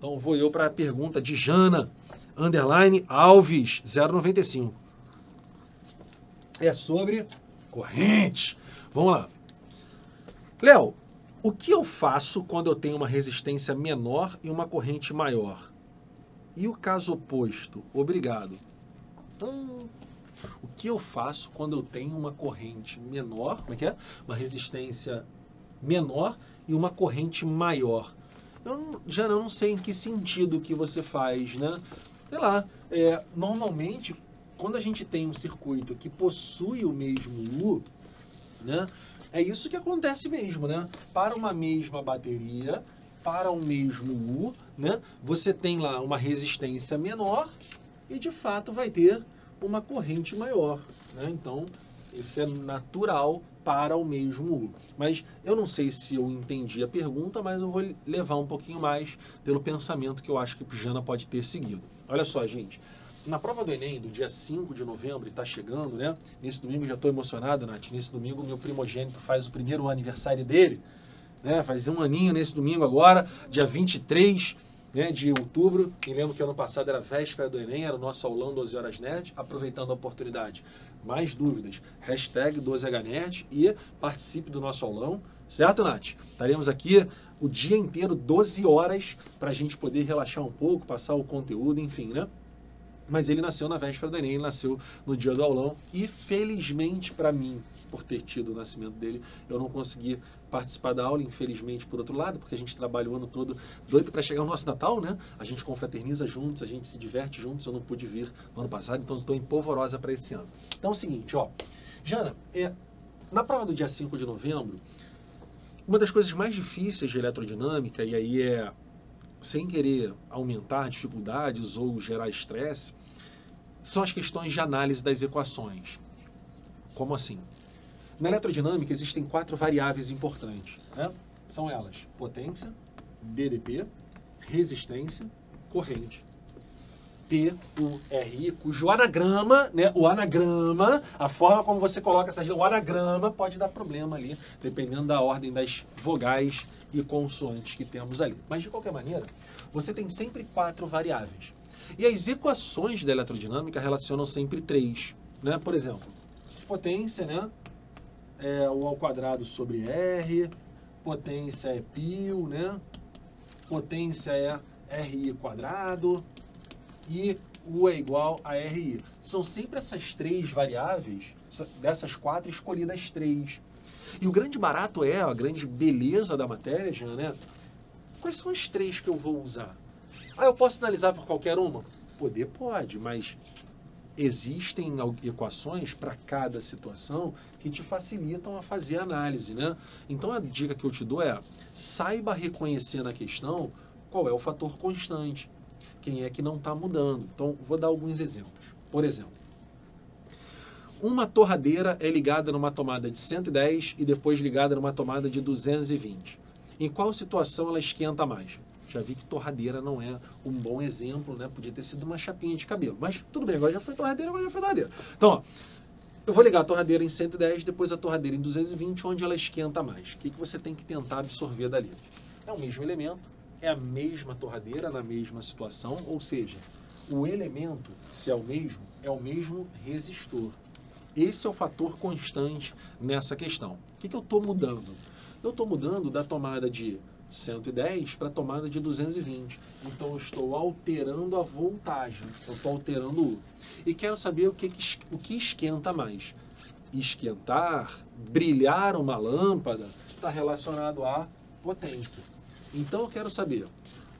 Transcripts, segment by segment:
Então vou eu para a pergunta de Jana, underline Alves, 095. É sobre corrente. Vamos lá. Léo, o que eu faço quando eu tenho uma resistência menor e uma corrente maior? E o caso oposto? Obrigado. O que eu faço quando eu tenho uma corrente menor, como é que é? Uma resistência menor e uma corrente maior. Já não sei em que sentido que você faz, né? Sei lá, normalmente, quando a gente tem um circuito que possui o mesmo U, né? É isso que acontece mesmo, né? Para uma mesma bateria, para um mesmo U, né? Você tem lá uma resistência menor e, de fato, vai ter uma corrente maior, né? Então, isso é natural para o mesmo U. Mas eu não sei se eu entendi a pergunta, mas eu vou levar um pouquinho mais pelo pensamento que eu acho que Jana pode ter seguido. Olha só, gente. Na prova do Enem, do dia 5 de novembro, está chegando, né? Nesse domingo, já estou emocionado, Nath. Nesse domingo, meu primogênito faz o primeiro aniversário dele, né? Faz um aninho nesse domingo agora, dia 23, né, de outubro. E lembro que ano passado era véspera do Enem, era o nosso aulão 12 Horas Nerd. Aproveitando a oportunidade, mais dúvidas, hashtag 12HNerd e participe do nosso aulão. Certo, Nath? Estaremos aqui o dia inteiro, 12 horas, para a gente poder relaxar um pouco, passar o conteúdo, enfim, né? Mas ele nasceu na véspera do Enem, ele nasceu no dia do aulão e, felizmente para mim, por ter tido o nascimento dele, eu não consegui participar da aula, infelizmente, por outro lado, porque a gente trabalha o ano todo doido para chegar o nosso Natal, né? A gente confraterniza juntos, a gente se diverte juntos, eu não pude vir no ano passado, então estou empolvorosa para esse ano. Então é o seguinte, ó, Jana, na prova do dia 5 de novembro, uma das coisas mais difíceis de eletrodinâmica, e aí sem querer aumentar dificuldades ou gerar estresse, são as questões de análise das equações. Como assim? Na eletrodinâmica existem 4 variáveis importantes, né? São elas: potência, DDP, resistência, corrente. TURI, cujo anagrama, né, a forma como você coloca o anagrama pode dar problema ali, dependendo da ordem das vogais e consoantes que temos ali. Mas, de qualquer maneira, você tem sempre 4 variáveis. E as equações da eletrodinâmica relacionam sempre 3. Né? Por exemplo, potência, né, é U ao quadrado sobre R, potência é π, né? Potência é RI quadrado e U é igual a RI. São sempre essas 3 variáveis, dessas 4 escolhidas 3. E o grande barato a grande beleza da matéria, Jean, né? Quais são as 3 que eu vou usar? Eu posso analisar por qualquer uma? Pode, mas existem equações para cada situação que te facilitam a fazer a análise, né? Então a dica que eu te dou saiba reconhecer na questão qual é o fator constante, quem é que não está mudando. Então vou dar alguns exemplos. Por exemplo, uma torradeira é ligada numa tomada de 110 e depois ligada numa tomada de 220. Em qual situação ela esquenta mais? Já vi que torradeira não é um bom exemplo, né? Podia ter sido uma chapinha de cabelo. Mas tudo bem, agora já foi torradeira, Então, ó, eu vou ligar a torradeira em 110, depois a torradeira em 220, onde ela esquenta mais. O que você tem que tentar absorver dali? É o mesmo elemento, é a mesma torradeira na mesma situação, ou seja, o elemento, se é o mesmo resistor. Esse é o fator constante nessa questão. O que eu estou mudando? Eu estou mudando da tomada de 110 para a tomada de 220. Então, eu estou alterando a voltagem, eu estou alterando o U. E quero saber o que esquenta mais. Esquentar, brilhar uma lâmpada, está relacionado à potência. Então, eu quero saber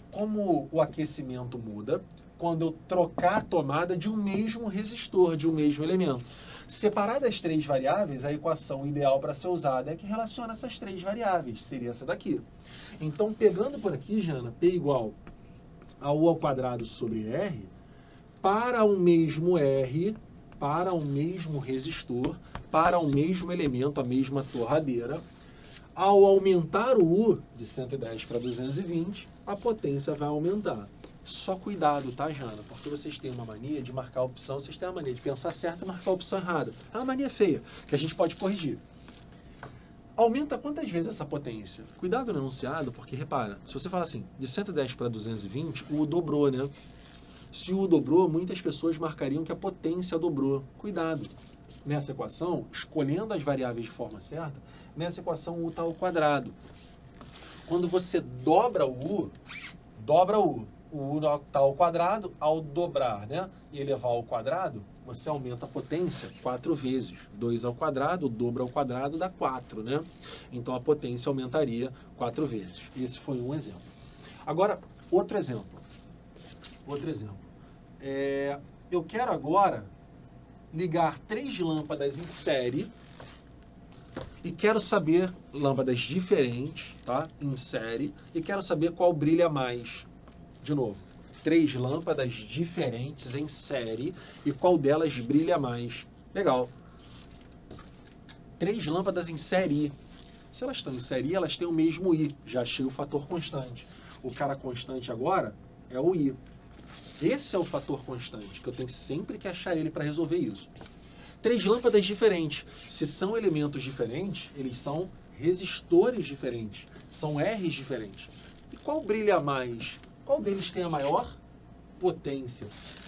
como o aquecimento muda quando eu trocar a tomada de um mesmo resistor, de um mesmo elemento. Separada as 3 variáveis, a equação ideal para ser usada é que relaciona essas 3 variáveis, seria essa daqui. Então, pegando por aqui, Jana, P igual a U ao quadrado sobre R, para o mesmo R, para o mesmo resistor, para o mesmo elemento, a mesma torradeira, ao aumentar o U de 110 para 220, a potência vai aumentar. Só cuidado, tá, Jana? Porque vocês têm uma mania de marcar a opção, vocês têm a mania de pensar certo e marcar a opção errada. É uma mania feia, que a gente pode corrigir. Aumenta quantas vezes essa potência? Cuidado no enunciado, porque repara, se você falar assim, de 110 para 220, o U dobrou, né? Se o U dobrou, muitas pessoas marcariam que a potência dobrou. Cuidado. Nessa equação, escolhendo as variáveis de forma certa, nessa equação o U está ao quadrado. Quando você dobra o U, o U está ao quadrado, ao dobrar, né, e elevar ao quadrado, você aumenta a potência 4 vezes. 2 ao quadrado, o dobro ao quadrado dá 4, né? Então a potência aumentaria 4 vezes. Esse foi um exemplo. Agora, outro exemplo. Eu quero agora ligar 3 lâmpadas em série e quero saber, lâmpadas diferentes, tá? Em série, e quero saber qual brilha mais. De novo, 3 lâmpadas diferentes em série e qual delas brilha mais. Legal. 3 lâmpadas em série. Se elas estão em série, elas têm o mesmo I. Já achei o fator constante. O cara constante agora é o I. Esse é o fator constante, que eu tenho sempre que achar ele para resolver isso. 3 lâmpadas diferentes. Se são elementos diferentes, eles são resistores diferentes. São R's diferentes. E qual brilha mais? Qual deles tem a maior potência?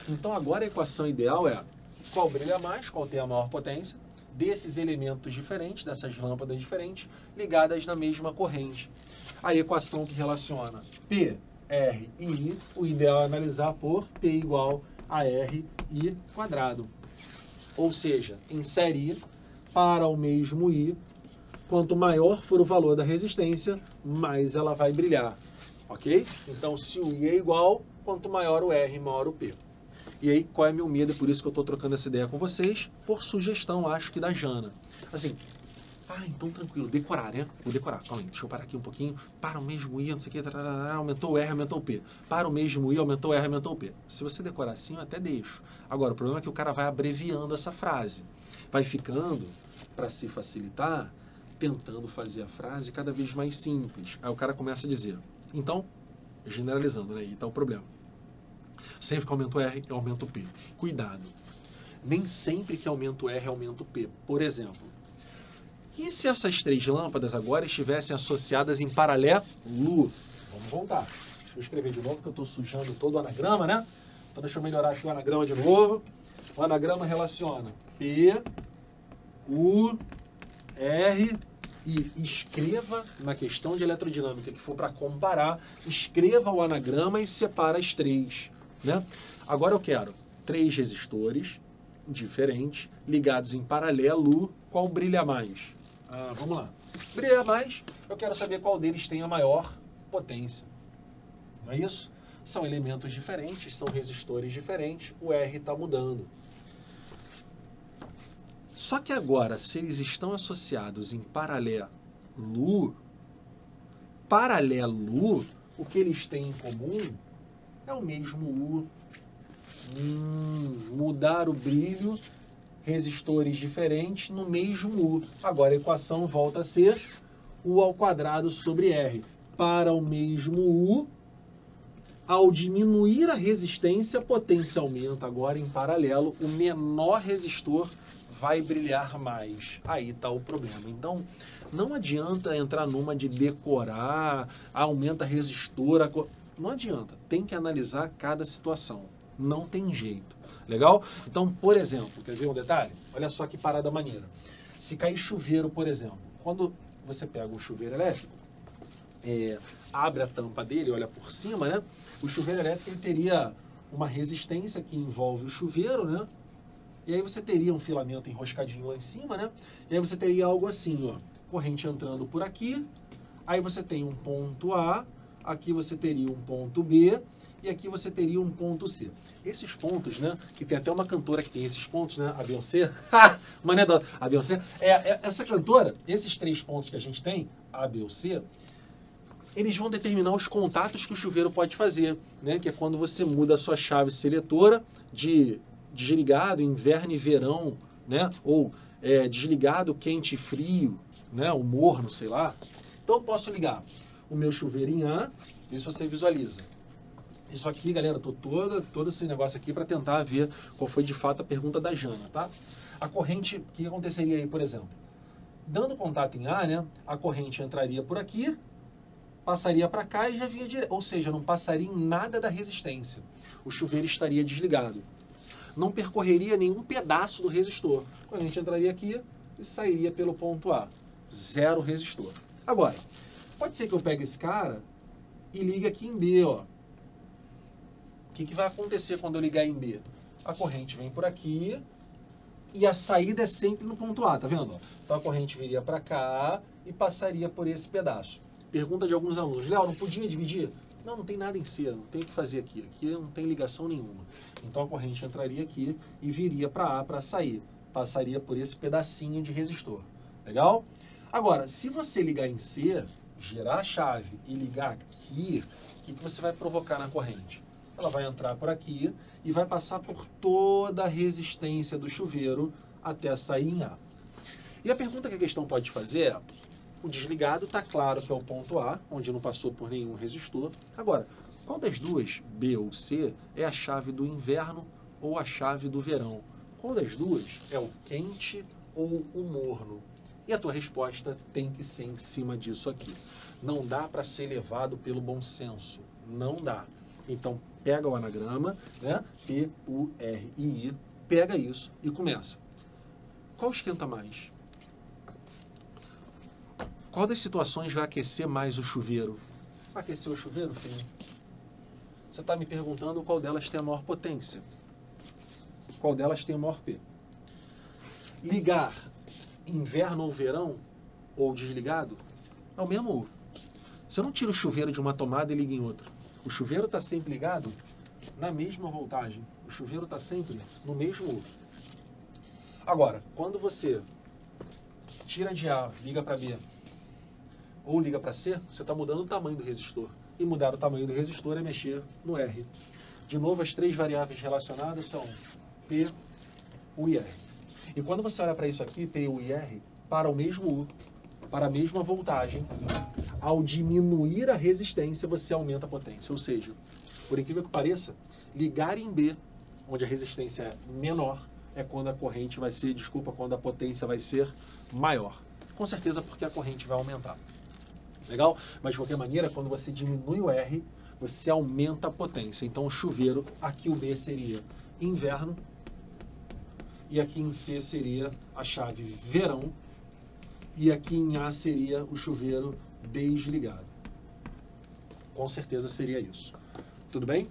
Então agora a equação ideal é qual brilha mais, qual tem a maior potência, desses elementos diferentes, dessas lâmpadas diferentes, ligadas na mesma corrente. A equação que relaciona P, R e I, o ideal é analisar por P igual a R I quadrado. Ou seja, em série para o mesmo I, quanto maior for o valor da resistência, mais ela vai brilhar. Ok? Então, se o I é igual, quanto maior o R, maior o P. E aí, qual é meu medo? É por isso que eu estou trocando essa ideia com vocês, por sugestão, acho que da Jana. Assim, então tranquilo, decorar, né? Vou decorar. Calma aí, deixa eu parar aqui um pouquinho. Para o mesmo I, não sei o que, aumentou o R, aumentou o P. Para o mesmo I, aumentou o R, aumentou o P. Se você decorar assim, eu até deixo. Agora, o problema é que o cara vai abreviando essa frase. Vai ficando, para se facilitar, tentando fazer a frase cada vez mais simples. Aí o cara começa a dizer... Então, generalizando, né? Aí está o problema. Sempre que aumenta o R, eu aumento o P. Cuidado. Nem sempre que aumenta o R, aumenta o P. Por exemplo, e se essas 3 lâmpadas agora estivessem associadas em paralelo? Vamos voltar. Deixa eu escrever de novo, que eu estou sujando todo o anagrama, né? Então deixa eu melhorar aqui o anagrama de novo. O anagrama relaciona P, U, R... E escreva na questão de eletrodinâmica que for para comparar, escreva o anagrama e separa as 3. Né? Agora eu quero 3 resistores diferentes, ligados em paralelo, qual brilha mais? Vamos lá. Brilha mais, eu quero saber qual deles tem a maior potência. Não é isso? São elementos diferentes, são resistores diferentes, o R está mudando. Só que agora, se eles estão associados em paralelo, o que eles têm em comum é o mesmo U. Mudar o brilho, resistores diferentes no mesmo U. Agora a equação volta a ser U ao quadrado sobre R. Para o mesmo U, ao diminuir a resistência, a potência aumenta. Agora em paralelo, o menor resistor vai brilhar mais. Aí está o problema. Então, não adianta entrar numa de decorar, aumenta resistor, não adianta. Tem que analisar cada situação. Não tem jeito. Legal? Então, por exemplo, quer ver um detalhe? Olha só que parada maneira. Se cair chuveiro, por exemplo, quando você pega um chuveiro elétrico, abre a tampa dele, olha por cima, né? O chuveiro elétrico ele teria uma resistência que envolve o chuveiro, né? E aí você teria um filamento enroscadinho lá em cima, né? E aí você teria algo assim, ó, corrente entrando por aqui, aí você tem um ponto A, aqui você teria um ponto B, e aqui você teria um ponto C. Esses pontos, né, que tem até uma cantora que tem esses pontos, né, a Beyoncé, a Beyoncé, essa cantora, esses 3 pontos que a gente tem, A, B ou C, eles vão determinar os contatos que o chuveiro pode fazer, né, que é quando você muda a sua chave seletora de desligado, inverno e verão, né? Ou desligado, quente e frio, né? O morno, sei lá. Então eu posso ligar o meu chuveiro em A, isso você visualiza. Isso aqui, galera, tô todo esse negócio aqui para tentar ver qual foi de fato a pergunta da Jana, tá? A corrente, o que aconteceria aí, por exemplo? Dando contato em A, né, a corrente entraria por aqui, passaria para cá e já vinha direto. Ou seja, não passaria em nada da resistência. O chuveiro estaria desligado. Não percorreria nenhum pedaço do resistor. A corrente entraria aqui e sairia pelo ponto A. Zero resistor. Agora, pode ser que eu pegue esse cara e ligue aqui em B, ó. O que vai acontecer quando eu ligar em B? A corrente vem por aqui e a saída é sempre no ponto A, tá vendo? Então a corrente viria para cá e passaria por esse pedaço. Pergunta de alguns alunos: Léo, não podia dividir? Não, não tem nada em C, não tem o que fazer aqui. Aqui não tem ligação nenhuma. Então a corrente entraria aqui e viria para A para sair. Passaria por esse pedacinho de resistor. Legal? Agora, se você ligar em C, girar a chave e ligar aqui, o que você vai provocar na corrente? Ela vai entrar por aqui e vai passar por toda a resistência do chuveiro até sair em A. E a pergunta que a questão pode fazer é: o desligado está claro que é o ponto A, onde não passou por nenhum resistor. Agora, qual das duas, B ou C, é a chave do inverno ou a chave do verão? Qual das duas é o quente ou o morno? E a tua resposta tem que ser em cima disso aqui. Não dá para ser levado pelo bom senso. Não dá. Então, pega o anagrama, né? P-U-R-I-I, pega isso e começa. Qual esquenta mais? Qual das situações vai aquecer mais o chuveiro? Vai aquecer o chuveiro, filho? Você está me perguntando qual delas tem a maior potência. Qual delas tem o maior P? Ligar inverno ou verão, ou desligado, é o mesmo U. Você não tira o chuveiro de uma tomada e liga em outra. O chuveiro está sempre ligado na mesma voltagem. O chuveiro está sempre no mesmo U. Agora, quando você tira de A, liga para B, ou liga para C, você está mudando o tamanho do resistor. E mudar o tamanho do resistor é mexer no R. De novo, as três variáveis relacionadas são P, U e R. E quando você olha para isso aqui, P, U e R, para o mesmo U, para a mesma voltagem, ao diminuir a resistência, você aumenta a potência. Ou seja, por incrível que pareça, ligar em B, onde a resistência é menor, é quando a corrente vai ser, quando a potência vai ser maior. Com certeza porque a corrente vai aumentar. Legal? Mas de qualquer maneira, quando você diminui o R, você aumenta a potência. Então o chuveiro, aqui o B seria inverno, e aqui em C seria a chave verão, e aqui em A seria o chuveiro desligado. Com certeza seria isso. Tudo bem?